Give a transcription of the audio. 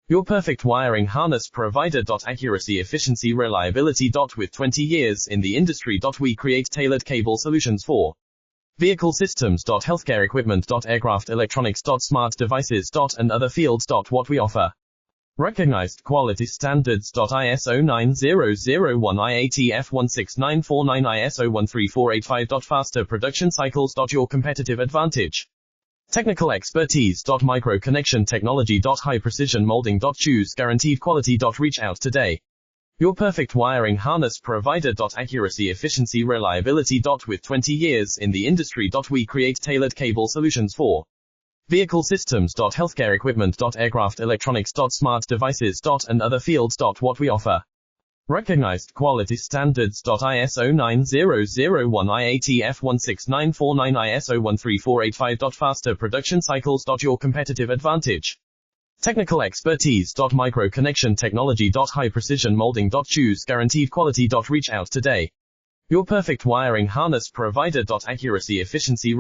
Your perfect wiring harness provider. Accuracy, efficiency, reliability. With 20 years in the industry. We create tailored cable solutions for vehicle systems. Healthcare equipment. Aircraft electronics. Smart devices. And other fields. What we offer. Recognized quality standards. ISO9001 IATF16949 ISO13485. Faster production cycles. Your competitive advantage. Technical expertise. Micro connection technology. High precision molding. Choose guaranteed quality. Reach out today. Your perfect wiring harness provider. Accuracy, efficiency, reliability. With 20 years in the industry. We create tailored cable solutions for vehicle systems. Healthcare equipment. Aircraft electronics. Smart devices. And other fields. What we offer. Recognized quality standards. ISO9001 IATF16949 ISO13485. Faster production cycles. Your competitive advantage. Technical expertise. Micro connection technology. High precision molding. Choose guaranteed quality. Reach out today. Your perfect wiring harness provider. Accuracy, efficiency,